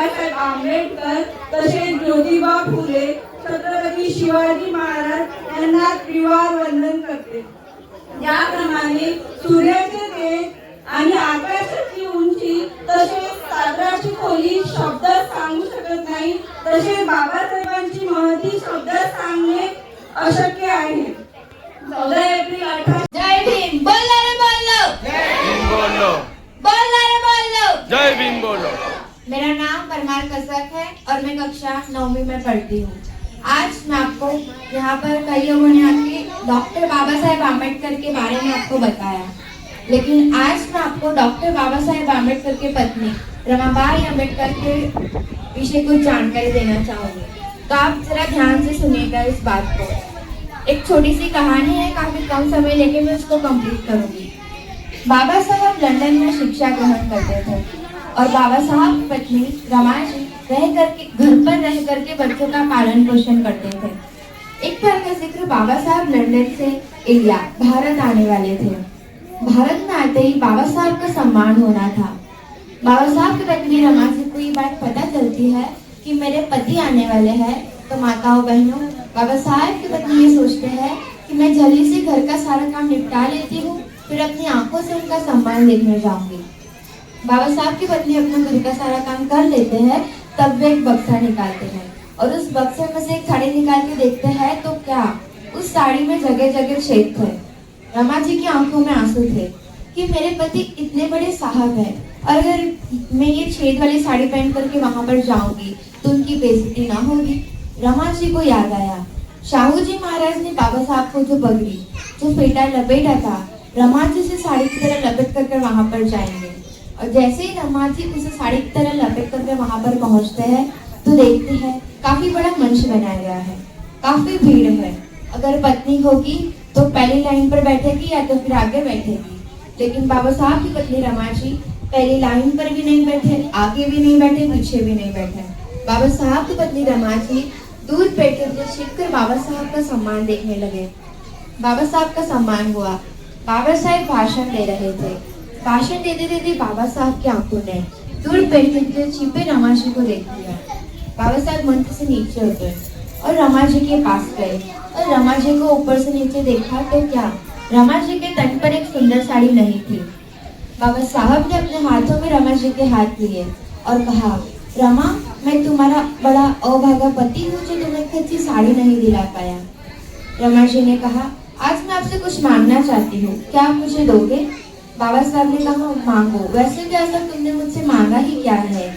बाबासाहेब आंबेडकर तसेच ज्योतिबा फुले, छत्रपती शिवाजी महाराज यांना त्रिवार वंदन करते। ज्याप्रमाणे सूर्याचे तेज आणि आकाशाची उंची तसेच सागराची खोली शब्द सांगू शकत नाही, तसे बाबासाहेबांची महती शब्द सांगणे अशक्य आहे। 14 एप्रिल 18 जय भीम बोलो रे बोलो, जय भीम बोलो, बोलो रे बोलो। जय भीम बोलो। मेरा नाम परमार कसक है और मैं कक्षा 9वीं में पढ़ती हूँ। आज मैं आपको यहाँ पर कई लोगों ने आके डॉक्टर बाबा साहेब आम्बेडकर के बारे में आपको बताया, लेकिन आज मैं आपको डॉक्टर बाबा साहेब आम्बेडकर के पत्नी रमाबाई आम्बेडकर के विषय कुछ जानकारी देना चाहूँगी। तो आप जरा ध्यान से सुनिएगा इस बात को। एक छोटी सी कहानी है, काफी कम समय लेके मैं उसको कंप्लीट करूंगी। बाबा साहब लंदन में शिक्षा ग्रहण करते थे और बाबा साहब की पत्नी रमा जी घर पर रह करके बच्चों का पालन पोषण करते थे। एक बार का जिक्र, बाबा साहब लंदन से इंडिया भारत आने वाले थे। भारत में आते ही बाबा साहब का सम्मान होना था। बाबा साहब की पत्नी रमा जी को ये बात पता चलती है कि मेरे पति आने वाले हैं, तो माताओं बहनों, बाबा साहब की पत्नी ये सोचते हैं कि मैं जल्दी से घर का सारा काम निपटा लेती हूँ, फिर अपनी आंखों से उनका सम्मान देखने जाऊंगी। बाबा साहब की पत्नी अपना घर का सारा काम कर लेते हैं, तब वे एक बक्सा निकालते हैं और उस बक्से में से एक साड़ी निकाल के देखते हैं तो क्या, उस साड़ी में जगह जगह छेद थे। रमा जी की आंखों में आंसू थे कि मेरे पति इतने बड़े साहब हैं और अगर मैं ये छेद वाली साड़ी पहन करके वहां पर जाऊंगी तो उनकी बेइज्जती ना होगी। रमा जी को याद आया, शाहू जी महाराज ने बाबा साहब को जो पगड़ी, जो फेटा लपेटा था, रमा जी से साड़ी की तरह लपेट करके वहां पर जाएंगे। और जैसे ही रमा जी उसे साड़ी की तरह लपेट करके वहां पर पहुंचते हैं तो देखते हैं काफी बड़ा मंच बनाया गया है, काफी भीड़ है। अगर पत्नी होगी तो पहली लाइन पर बैठेगी या तो फिर आगे बैठेगी, लेकिन बाबा साहब की पत्नी रमा जी पहली लाइन पर भी नहीं बैठे, आगे भी नहीं बैठे, पीछे भी नहीं बैठे। बाबा साहब की पत्नी रमा जी दूर बैठकर छिपकर बाबा साहब का सम्मान देखने लगे। बाबा साहब का सम्मान हुआ। बाबा साहब भाषण दे रहे थे। भाषण देते देते बाबा साहब की आंखों ने दूर बैठे छिपे रमा जी को देख लिया। बाबा साहब मंच से नीचे उतरे और रमा जी के पास गए और रमा जी को ऊपर से नीचे देखा तो क्या, रमा जी के तन पर एक सुंदर साड़ी नहीं थी। बाबा साहब ने अपने हाथों में रमा जी के हाथ लिए और कहा, रमा, मैं तुम्हारा बड़ा अभागा पति हूँ जो तुम्हें एक अच्छी साड़ी नहीं दिला पाया। रमा जी ने कहा, आज मैं आपसे कुछ मांगना चाहती हूँ, क्या आप मुझे दोगे? बाबा साहब ने कहा, मांगो, वैसे भी ऐसा तुमने मुझसे मांगा ही क्या है।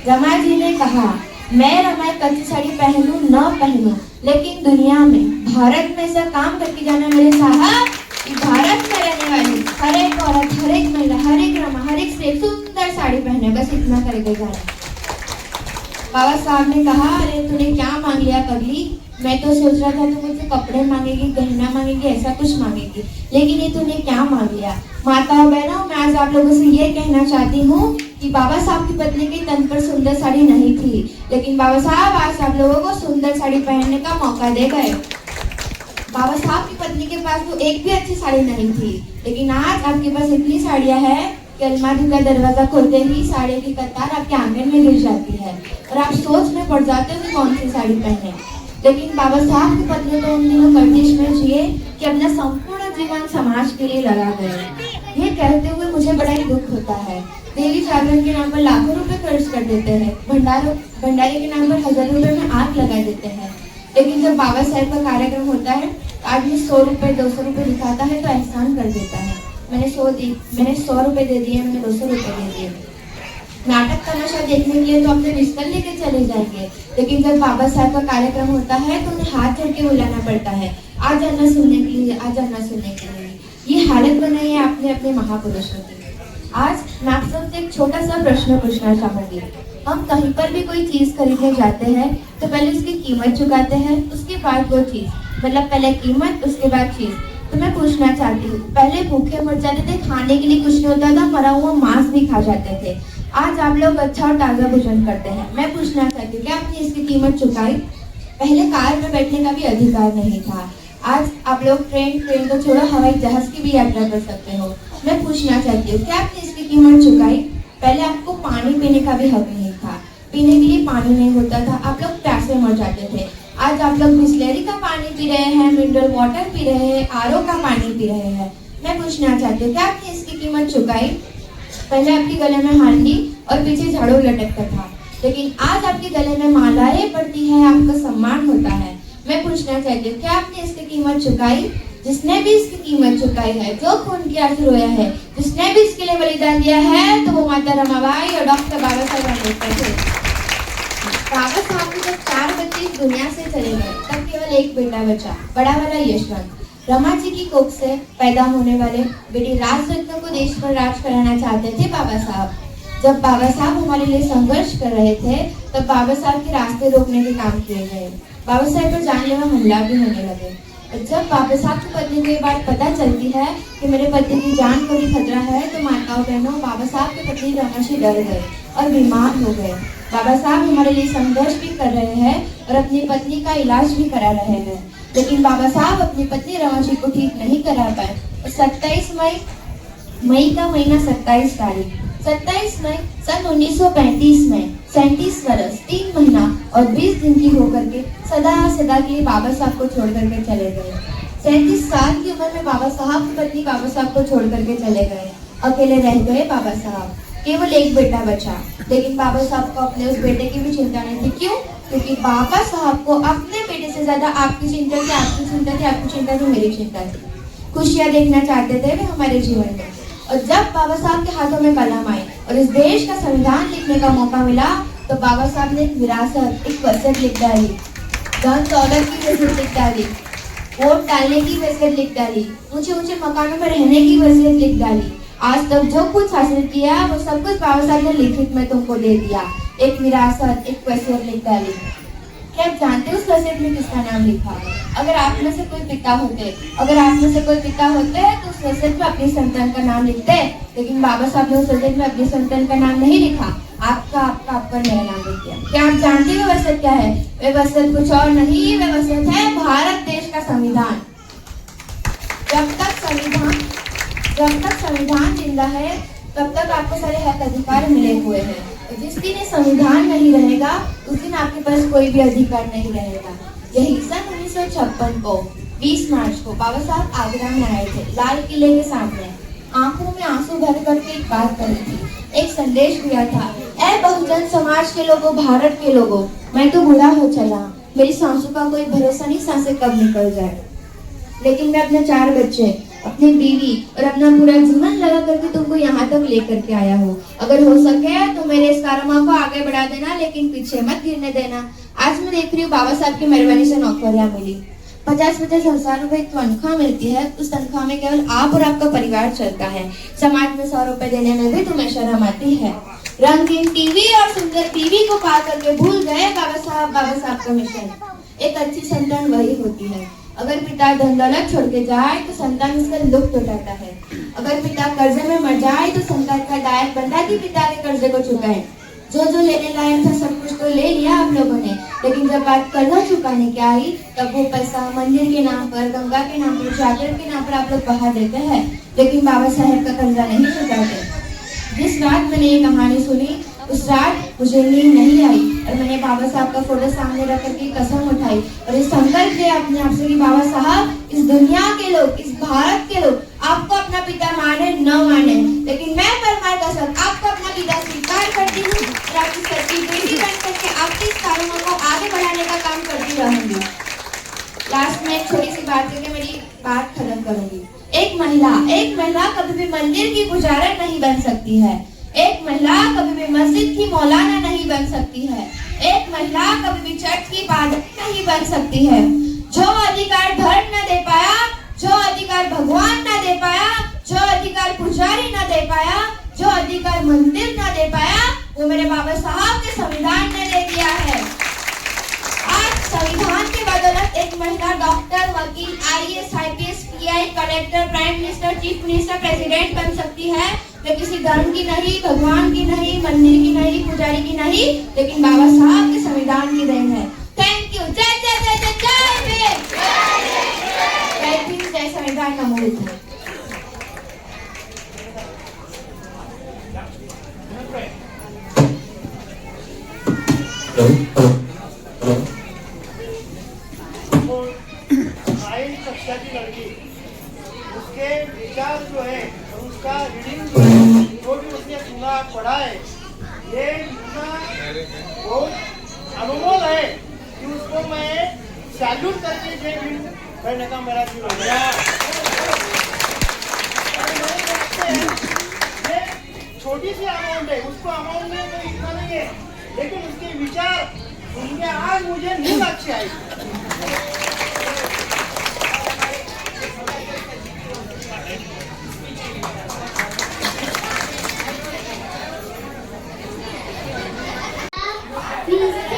रमा जी ने कहा, मैं रमा एक अच्छी साड़ी पहनूं न पहनूं, लेकिन दुनिया में, भारत में ऐसा काम करके जाना मेरे साहब कि भारत में रहने वाली हर एक औरत, हर एक महिला, हर एक रमा, हर एक स्त्री सुंदर साड़ी पहने, बस इतना करके जाना। बाबा साहब ने कहा, अरे तूने क्या मांग लिया पगली? मैं तो सोच रहा था तू मुझसे कपड़े मांगेगी, गहना मांगेगी, ऐसा कुछ मांगेगी, लेकिन ये तूने क्या मांग लिया। माताओं बहनों, मैं आज आप लोगों से ये कहना चाहती हूँ कि बाबा साहब की पत्नी के तन पर सुंदर साड़ी नहीं थी, लेकिन बाबा साहब आज आप लोगों को सुंदर साड़ी पहनने का मौका दे गए। बाबा साहब की पत्नी के पास तो एक भी अच्छी साड़ी नहीं थी, लेकिन आज आपके पास इतनी साड़ियाँ हैं कि अलमारी का दरवाजा खोलते ही साड़ी की कतार आपके आंगन में गिर जाती है और आप सोच में पड़ जाते हो कि कौन सी साड़ी पहने। लेकिन बाबा साहब की पत्नी तो उन दिनों गर्दिश में जिए कि अपना संपूर्ण जीवन समाज के लिए लगा गए। ये कहते हुए मुझे बड़ा ही दुख होता है, देवी जागरण के नाम पर लाखों रुपए खर्च कर देते हैं, भंडारे के नाम पर 1000 रुपए में आग लगा देते हैं, लेकिन जब बाबा साहब का कार्यक्रम होता है आदमी 100 रुपए 200 रुपए दिखाता है तो एहसान कर देता है, मैंने 100 रुपए दे दिए, मैंने 200 रुपए दे दिए। नाटक तमाशा देखने के लिए तो अपने बिस्तर लेके चले जाएंगे, लेकिन जब बाबा साहब का कार्यक्रम होता है तो उन्हें हाथ जोड़ के बुलाना पड़ता है, आ जाना सुनने के लिए, आ जाना सुनने के लिए। ये हालत बनाई है अपने अपने महापुरुषों की। आज मैं आप सबसे एक छोटा सा प्रश्न पूछना चाहूंगी। हम कहीं पर भी कोई चीज खरीदने जाते हैं तो पहले उसकी कीमत चुकाते हैं, उसके बाद वो चीज, मतलब पहले कीमत उसके बाद चीज। तो मैं पूछना चाहती हूँ, पहले भूखे मर जाते थे, खाने के लिए कुछ नहीं होता था, मरा हुआ मांस भी खा जाते थे, आज आप लोग अच्छा और ताज़ा भोजन करते हैं। मैं पूछना चाहती हूँ, क्या आपने इसकी कीमत चुकाई? पहले कार में बैठने का भी अधिकार नहीं था, आज आप लोग ट्रेन को छोड़ो हवाई जहाज की भी यात्रा कर सकते हो। मैं पूछना चाहती हूँ, क्या आपने इसकी कीमत चुकाई? पहले आपको पानी पीने का भी हक नहीं था, पीने के लिए पानी नहीं होता था, आप लोग प्यासे मर जाते थे। आज आप लोग बिस्लेरी का पानी पी रहे हैं, मिनरल वाटर पी रहे हैं, आरओ का पानी पी रहे हैं। मैं पूछना चाहती हूँ, क्या आपने इसकी कीमत चुकाई? पहले आपके गले में हांडी और पीछे झाड़ू लटकता था, लेकिन आज आपके गले में मालाएं पड़ती है, आपका सम्मान होता है। मैं पूछना चाहती हूँ, क्या आपने इसकी कीमत चुकाई? जिसने भी इसकी कीमत चुकाई है, जो खून की आंसू रोया है, जिसने भी इसके लिए बलिदान दिया है, तो वो माता रमाबाई और डॉक्टर बाबा साहब अम्बेडकर थे। बाबा साहब के जब 4 बच्चे इस दुनिया से चले गए, तब केवल एक बेटा बचा, बड़ा वाला यशवंत। रमा जी की कोख से पैदा होने वाले बेटी राजरत्न को देश पर राज कराना चाहते थे बाबा साहब। जब बाबा साहब हमारे लिए संघर्ष कर रहे थे, तब बाबा साहब के रास्ते रोकने के काम किए गए। बाबा साहब पर जानलेवा हमला भी होने लगे। और जब बाबा साहब की पत्नी को ये बात पता चलती है कि मेरे पति की जान को भी खतरा है, तो माताओं बहनों, बाबा साहब के पत्नी रमा जी डर गए और बीमार हो गए। बाबा साहब हमारे लिए संघर्ष भी कर रहे हैं और अपनी पत्नी का इलाज भी करा रहे हैं, लेकिन बाबा साहब अपनी पत्नी रमा जी को ठीक नहीं करा पाए। 27 मई का महीना 27 तारीख 27 मई सन 1935 में 37 वर्ष 3 महीना और 20 दिन की होकर के सदा सदा के लिए बाबा साहब को छोड़ करके चले गए। 37 साल की उम्र में बाबा साहब की पत्नी बाबा साहब को छोड़ करके चले गए। अकेले रह गए बाबा साहब। केवल एक बेटा बचा, लेकिन बाबा साहब को अपने उस बेटे की भी चिंता नहीं थी। क्यों? क्योंकि बाबा साहब को अपने बेटे से ज्यादा आपकी चिंता थी, आपकी चिंता थी, आपकी चिंता थी, मेरी चिंता थी। खुशियां देखना चाहते थे वे हमारे जीवन में। और जब बाबा साहब के हाथों में कलम आई और इस देश का संविधान लिखने का मौका मिला, तो बाबा साहब ने एक विरासत, एक वसीयत लिख डाली। धन दौलत की वसीयत लिख डाली, वोट डालने की वसीयत लिख डाली, ऊंचे ऊंचे मकानों में रहने की वसीयत लिख डाली। आज तक जो कुछ हासिल किया वो सब कुछ बाबा साहब ने लिखित में तुमको दे दिया। एक विरासत, एक वसीयत लिख डाली। क्या आप जानते हो उस वसीयत में किसका नाम लिखा? अगर आप में से कोई पिता होते तो उस वसीयत में अपनी संतान का नाम लिखते, लेकिन बाबा साहब ने उस वसीयत में अपनी संतान का नाम नहीं लिखा, आपका मेरा नाम लिख दिया। क्या आप जानते हो वसीयत क्या है? वे वसीयत कुछ और नहीं, वे वसीयत है भारत देश का संविधान। जब तक संविधान जिंदा है, तब तक आपको सारे हक अधिकार मिले हुए हैं। जिस दिन ये संविधान नहीं रहेगा, उस दिन आपके पास कोई भी अधिकार नहीं रहेगा। यही सन 1956 को 20 मार्च को बाबा साहब आगरा में आए थे, लाल किले के सामने। आंखों में आंसू भर करके एक बात कही थी, एक संदेश दिया था। ऐ बहुजन समाज के लोगों, भारत के लोगों, मैं तो बूढ़ा हो चला, मेरी सांसों का कोई भरोसा नहीं, सांसें कब निकल जाए, लेकिन मैं अपने 4 बच्चे, अपनी बीवी और अपना पूरा जीवन लगा करके तुमको यहाँ तक लेकर के आया हूँ। अगर हो सके तो मेरे इस कार्यक्रम को आगे बढ़ा देना, लेकिन पीछे मत गिरने देना। आज मैं देख रही हूँ बाबा साहब की मेहरबानी से नौकरियां मिली, 50-50 हजार रुपए तनख्वाह मिलती है। उस तनख्वाह में केवल आप और आपका परिवार चलता है। समाज में 100 रुपए देने में भी तुम्हें शर्म आती है। रंगीन टीवी और सुंदर बीवी को पा करके भूल गए बाबा साहब का मिशन। एक अच्छी संतान वही होती है। अगर पिता धन दौलत छोड़ के जाए तो संतान उसका लुप्त उठाता है। अगर पिता कर्जे में मर जाए तो संतान का दायित्व बनता है कि पिता के कर्जे को चुकाए। जो लेने लायक था सब कुछ तो ले लिया आप लोगों ने, लेकिन जब बात कर्जा चुकाने की आई, तब वो पैसा मंदिर के नाम पर, गंगा के नाम पर, चादर के नाम पर आप लोग बहा देते हैं, लेकिन बाबा साहब का कर्जा नहीं चुकाते। जिस रात मैंने ये कहानी सुनी, उस रात मुझे नींद नहीं आई और मैंने बाबा साहब का फोटो सामने रख करके कसम उठाई और इस संकल्प लिया अपने आप से कि बाबा साहब, इस दुनिया के लोग, इस भारत के लोग आपको अपना पिता माने न माने, लेकिन मैं परमार कसम आपको अपना पिता स्वीकार करती हूँ और आपकी सच्ची बेटी बन करके आपके इस कार्यक्रम को आगे बढ़ाने का काम करती रहूंगी। लास्ट में एक छोटी सी बात करके मेरी बात खत्म करूंगी। एक महिला कभी भी मंदिर की पुजारन नहीं बन सकती है। एक महिला कभी भी मस्जिद की मौलाना नहीं बन सकती है। एक महिला कभी भी चर्च की पादरी नहीं बन सकती है। जो अधिकार धर्म न दे पाया, जो अधिकार भगवान न दे पाया, जो अधिकार पुजारी न दे पाया, जो अधिकार मंदिर न दे पाया, वो मेरे बाबा साहब के संविधान ने दे दिया है। आज संविधान के बदौलत एक महिला डॉक्टर, वकील, IAS, IPS, PI, collector, prime minister, chief minister, president बन सकती है। वे किसी धर्म की नहीं, भगवान की नहीं, मंदिर की नहीं, पुजारी की नहीं, लेकिन बाबा साहब के संविधान की देन है। Thank you. जय जय जय जय जय भीम, जय भीम, जय संविधान का मूल। साइंस कक्षा की लड़की, उसके विचार जो है और उसका रीडिंग जो है, जो भी उसने सुना पढ़ा है, ये इतना बहुत अनमोल है कि उसको मैं सैल्यूट करके जय भीम कहने का मेरा जीवन हो गया। ये छोटी सी अमाउंट है, उसको अमाउंट में तो इतना नहीं है, लेकिन उसके विचार सुन के आज मुझे नींद अच्छी आई। Please